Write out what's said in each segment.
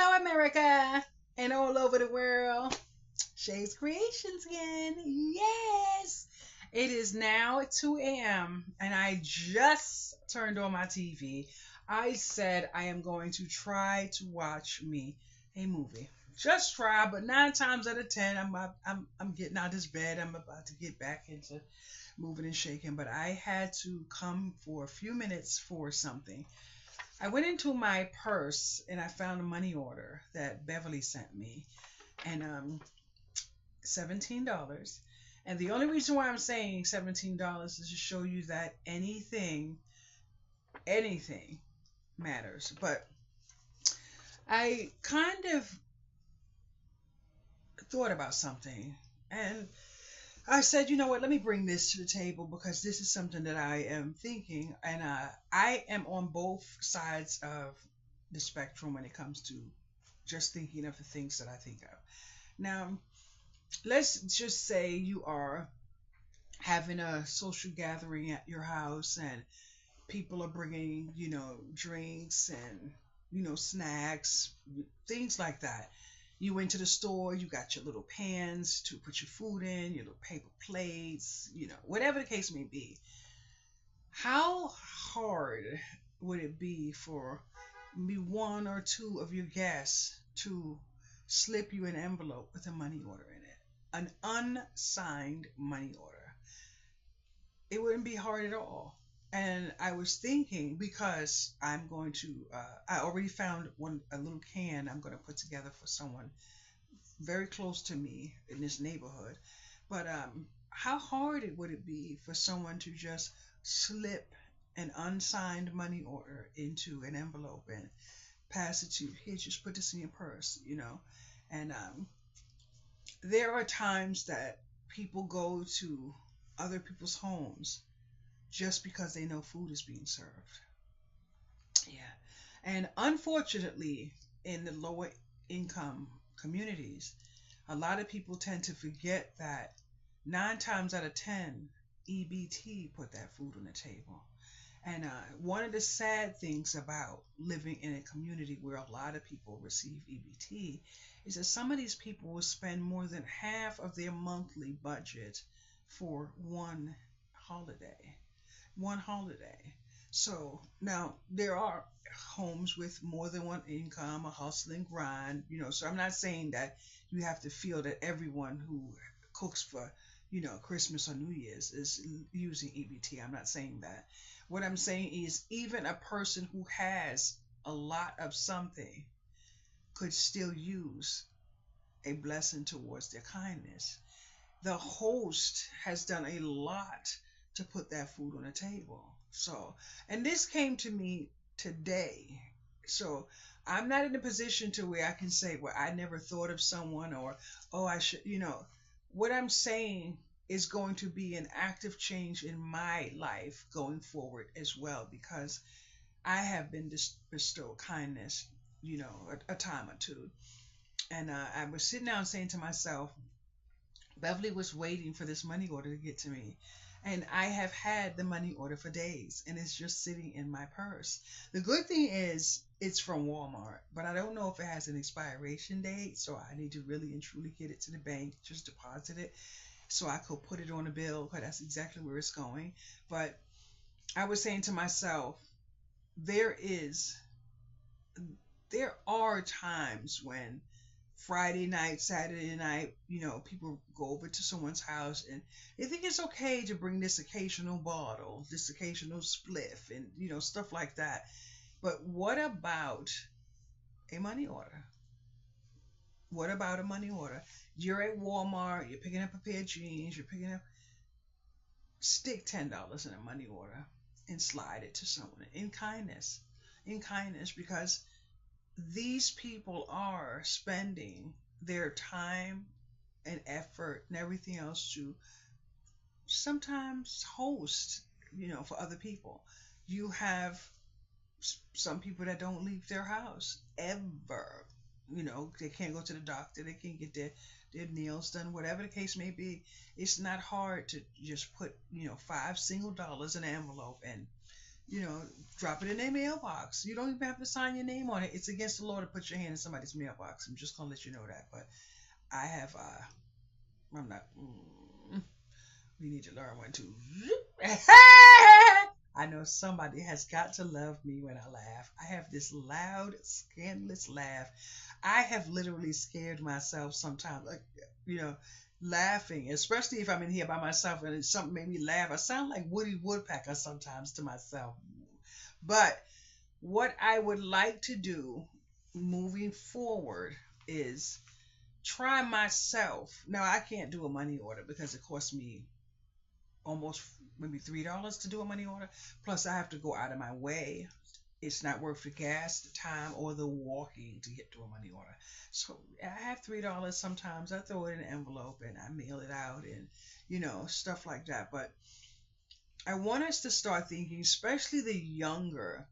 Hello, America, and all over the world. Shay's Creations again. Yes. It is now 2 a.m. and I just turned on my TV. I said I am going to try to watch me a movie. Just try, but 9 times out of 10, I'm getting out of this bed. I'm about to get back into moving and shaking, but I had to come for a few minutes for something. I went into my purse and I found a money order that Beverly sent me, and $17. And the only reason why I'm saying $17 is to show you that anything matters. But I kind of thought about something, and I said, you know what, let me bring this to the table because this is something that I am thinking, and I am on both sides of the spectrum when it comes to just thinking of the things that I think of. Now, let's just say you are having a social gathering at your house, and people are bringing, drinks and, snacks, things like that. You went to the store, you got your little pans to put your food in, your little paper plates, whatever the case may be. How hard would it be for maybe one or two of your guests to slip you an envelope with a money order in it? An unsigned money order. It wouldn't be hard at all. And I was thinking because I already found a little can I'm going to put together for someone very close to me in this neighborhood. But how hard would it be for someone to just slip an unsigned money order into an envelope and pass it to you? Here, just put this in your purse. And there are times that people go to other people's homes just because they know food is being served. Yeah. And unfortunately, in the lower income communities, a lot of people tend to forget that 9 times out of 10, EBT put that food on the table. And one of the sad things about living in a community where a lot of people receive EBT is that some of these people will spend more than half of their monthly budget for holiday. One holiday. So now there are homes with more than one income, a hustle and grind. So I'm not saying that you have to feel that everyone who cooks for, Christmas or New Year's is using EBT. I'm not saying that. What I'm saying is even a person who has a lot of something could still use a blessing towards their kindness. The host has done a lot to put that food on the table. So, and this came to me today. So, I'm not in a position to where I can say, well, I never thought of someone or, oh, I should. What I'm saying is going to be an active change in my life going forward as well because I have been bestowed kindness, a time or two. And I was sitting down saying to myself, Beverly was waiting for this money order to get to me. And I have had the money order for days and it's just sitting in my purse. The good thing is it's from Walmart, but I don't know if it has an expiration date. So I need to really and truly get it to the bank, just deposit it so I could put it on a bill because that's exactly where it's going. But I was saying to myself, there is, there are times when Friday night, Saturday night, people go over to someone's house and they think it's okay to bring this occasional bottle, this occasional spliff, and, stuff like that. But what about a money order? What about a money order? You're at Walmart, you're picking up a pair of jeans, stick $10 in a money order and slide it to someone in kindness, because these people are spending their time and effort and everything else to sometimes host, for other people. You have some people that don't leave their house ever. They can't go to the doctor, they can't get their nails done, whatever the case may be. It's not hard to just put, $5 single in an envelope and you know, drop it in their mailbox. You don't even have to sign your name on it. It's against the law to put your hand in somebody's mailbox. I'm just gonna let you know that. But I have, I'm not. We need to learn when to. I know somebody has got to love me when I laugh. I have this loud, scandalous laugh. I have literally scared myself sometimes, like, you know, laughing, especially if I'm in here by myself and something made me laugh. I sound like Woody Woodpecker sometimes to myself. But what I would like to do moving forward is try myself. Now, I can't do a money order because it costs me almost maybe $3 to do a money order. Plus, I have to go out of my way. It's not worth the gas, the time, or the walking to get to a money order. So I have $3. Sometimes I throw it in an envelope and I mail it out, and stuff like that. But I want us to start thinking, especially the younger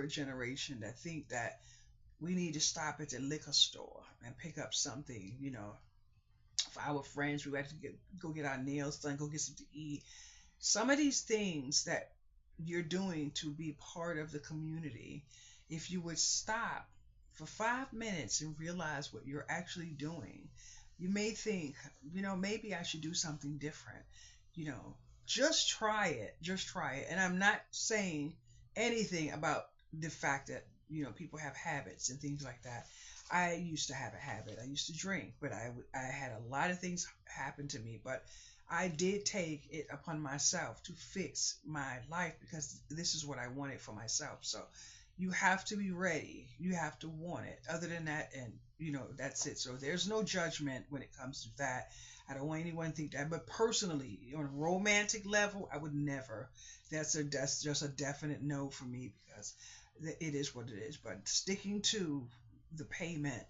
generation that think that we need to stop at the liquor store and pick up something, for our friends. We have to go get our nails done, go get something to eat. Some of these things that you're doing to be part of the community, if you would stop for 5 minutes and realize what you're actually doing, you may think, maybe I should do something different. You know, just try it. Just try it. And I'm not saying anything about the fact that, people have habits and things like that. I used to have a habit. I used to drink, but I had a lot of things happen to me. But I did take it upon myself to fix my life because this is what I wanted for myself. So you have to be ready. You have to want it. Other than that, and that's it. So there's no judgment when it comes to that. I don't want anyone to think that. But personally, on a romantic level, I would never. That's just a definite no for me because it is what it is. But sticking to the payment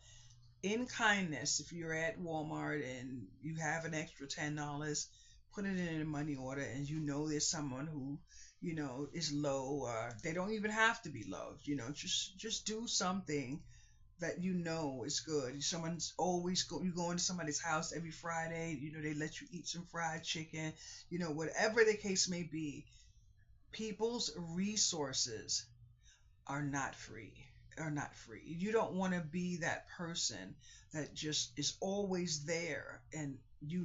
in kindness, if you're at Walmart and you have an extra $10, put it in a money order, and there's someone who is low. They don't even have to be low. Just do something that is good. Someone's always you go into somebody's house every Friday. They let you eat some fried chicken. Whatever the case may be, people's resources are not free. Are not free. You don't want to be that person that just is always there and you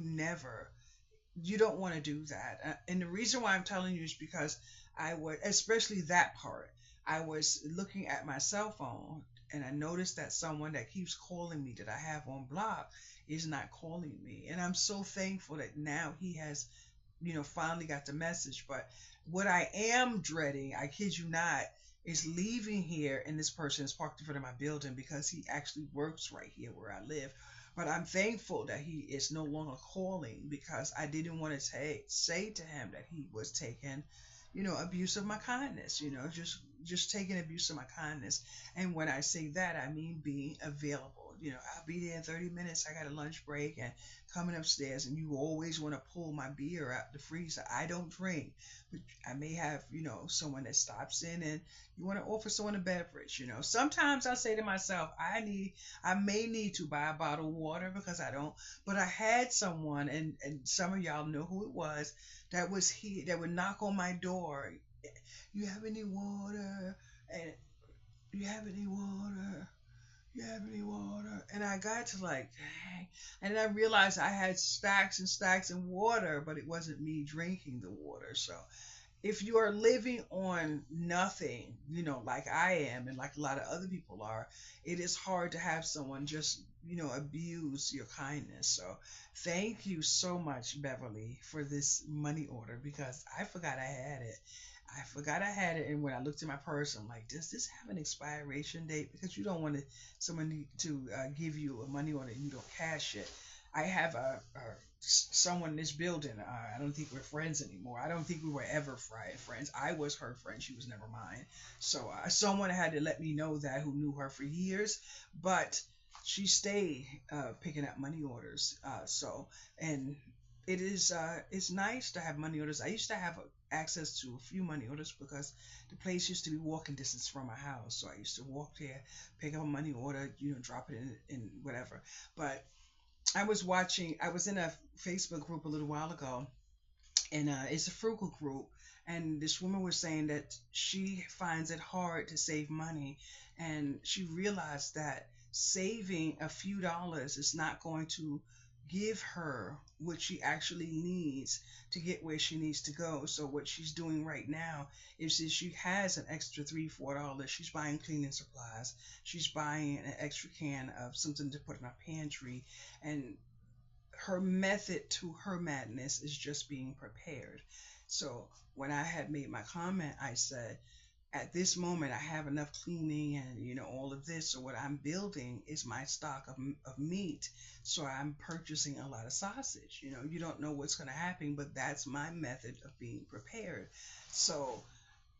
don't want to do that. And the reason why I'm telling you is because I would, especially that part, I was looking at my cell phone and I noticed that someone that keeps calling me that I have on block is not calling me. And I'm so thankful that now he has, finally got the message. But what I am dreading, I kid you not, is leaving here and this person is parked in front of my building because he actually works right here where I live. But I'm thankful that he is no longer calling because I didn't want to say to him that he was taking, abuse of my kindness, just taking abuse of my kindness. And when I say that, I mean being available. I'll be there in 30 minutes. I got a lunch break and coming upstairs, and you always want to pull my beer out the freezer. I don't drink, but I may have, someone that stops in and you want to offer someone a beverage. Sometimes I say to myself, I may need to buy a bottle of water because I don't. But I had someone, and some of y'all know who it was, that was here that would knock on my door. You have any water? And you have any water? You have any water? And I got to like, dang. And I realized I had stacks and stacks of water, but it wasn't me drinking the water. So if you are living on nothing, like I am and like a lot of other people are, it is hard to have someone just, abuse your kindness. So thank you so much, Beverly, for this money order because I forgot I had it. I forgot I had it, and when I looked at my purse, I'm like, does this have an expiration date? Because you don't want someone to give you a money order and you don't cash it. I have someone in this building. I don't think we're friends anymore. I don't think we were ever friends. I was her friend. She was never mine. So someone had to let me know that who knew her for years, but she stayed picking up money orders. And it's nice to have money orders. I used to have access to a few money orders because the place used to be walking distance from my house. So I used to walk there, pick up a money order, drop it in whatever. But I was in a Facebook group a little while ago, and it's a frugal group. And this woman was saying that she finds it hard to save money, and she realized that saving a few dollars is not going to give her what she actually needs to get where she needs to go. So what she's doing right now is that she has an extra $3, $4. She's buying cleaning supplies. She's buying an extra can of something to put in her pantry, and her method to her madness is just being prepared. So when I had made my comment, I said, at this moment, I have enough cleaning and all of this. So what I'm building is my stock of meat. So I'm purchasing a lot of sausage. You don't know what's going to happen, but that's my method of being prepared. So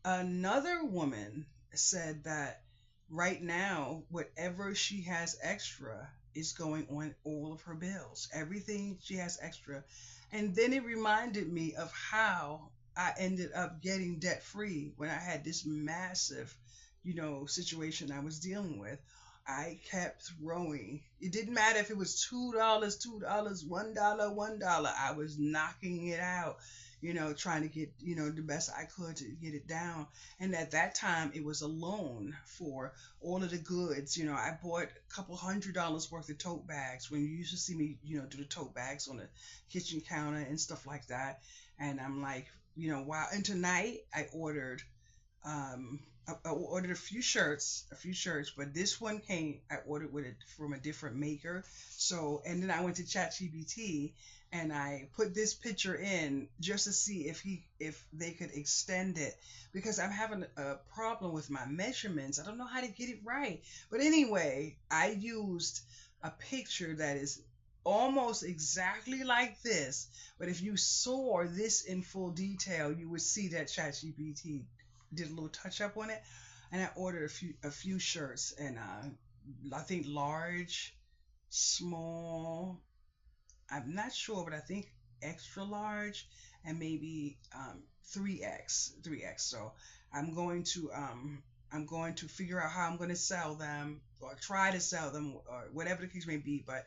another woman said that right now, whatever she has extra is going on all of her bills, everything she has extra. And then it reminded me of how I ended up getting debt free when I had this massive, situation I was dealing with. I kept throwing. It didn't matter if it was $2, $2, $1, $1. I was knocking it out, trying to get, the best I could to get it down. And at that time, it was a loan for all of the goods. I bought a couple $100 worth of tote bags when you used to see me, do the tote bags on the kitchen counter and stuff like that. And I'm like, wow. And tonight I ordered I ordered a few shirts, but this one came. I ordered with it from a different maker. So, and then I went to ChatGPT and I put this picture in just to see if they could extend it, because I'm having a problem with my measurements. I don't know how to get it right. But anyway, I used a picture that is almost exactly like this. But if you saw this in full detail, you would see that ChatGPT did a little touch up on it, and I ordered a few shirts, and I think large, small. I'm not sure, but I think extra large, and maybe 3X. So I'm going to um I'm going to figure out how I'm going to sell them, or try to sell them, or whatever the case may be. But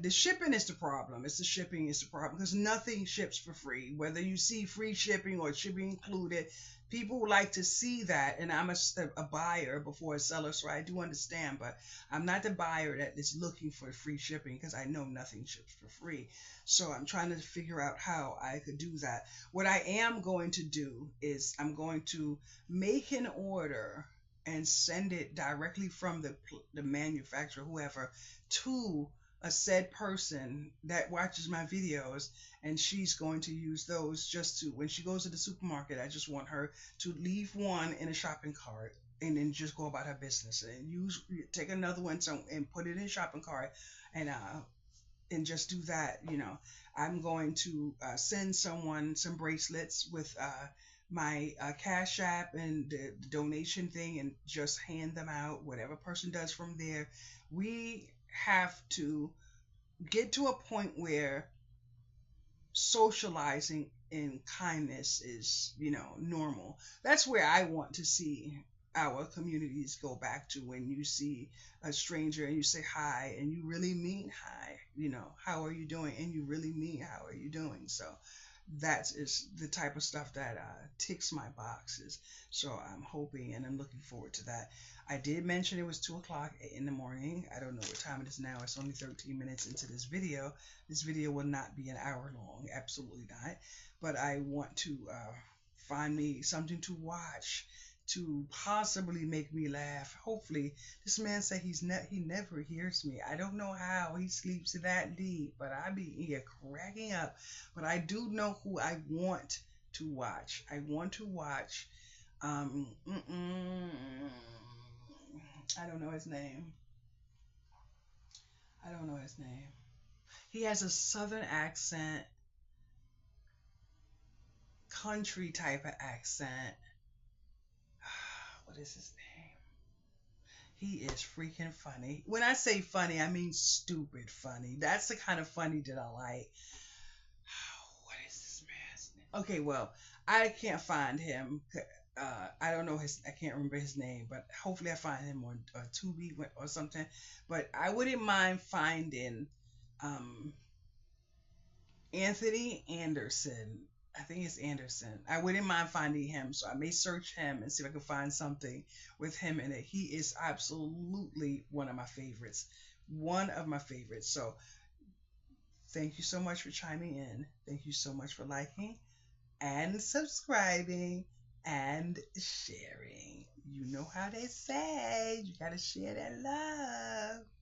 the shipping is the problem. It's the shipping is the problem, because nothing ships for free. Whether you see free shipping or shipping included, people like to see that. And I'm a buyer before a seller, so I do understand. But I'm not the buyer that is looking for free shipping, because I know nothing ships for free. So I'm trying to figure out how I could do that. What I am going to do is I'm going to make an order and send it directly from the manufacturer, whoever, to a said person that watches my videos, and she's going to use those just to, when she goes to the supermarket, I just want her to leave one in a shopping cart and then just go about her business, and take another one and put it in a shopping cart, and just do that. I'm going to send someone some bracelets with my Cash App and the donation thing, and just hand them out. Whatever person does from there, we have to get to a point where socializing in kindness is, normal. That's where I want to see our communities go back to, when you see a stranger and you say hi and you really mean hi, how are you doing? And you really mean how are you doing? So that is the type of stuff that ticks my boxes. So I'm hoping and I'm looking forward to that. I did mention it was 2 o'clock in the morning. I don't know what time it is now. It's only 13 minutes into this video. This video will not be an hour long, absolutely not. But I want to find me something to watch to possibly make me laugh. Hopefully, this man said he never hears me. I don't know how he sleeps that deep, but I be here cracking up. But I do know who I want to watch. I want to watch. Um, mm, mm, I don't know his name. I don't know his name. He has a southern accent, country type of accent. What is his name? He is freaking funny. When I say funny, I mean stupid funny. That's the kind of funny that I like. What is this man's name? Okay, well, I can't find him. I don't know his. I can't remember his name, but hopefully I find him on Tubi or something. But I wouldn't mind finding um, Anthony Anderson. I think it's Anderson. I wouldn't mind finding him, so I may search him and see if I can find something with him in it. He is absolutely one of my favorites. One of my favorites. So thank you so much for chiming in. Thank you so much for liking and subscribing and sharing. You know how they say, you gotta share that love.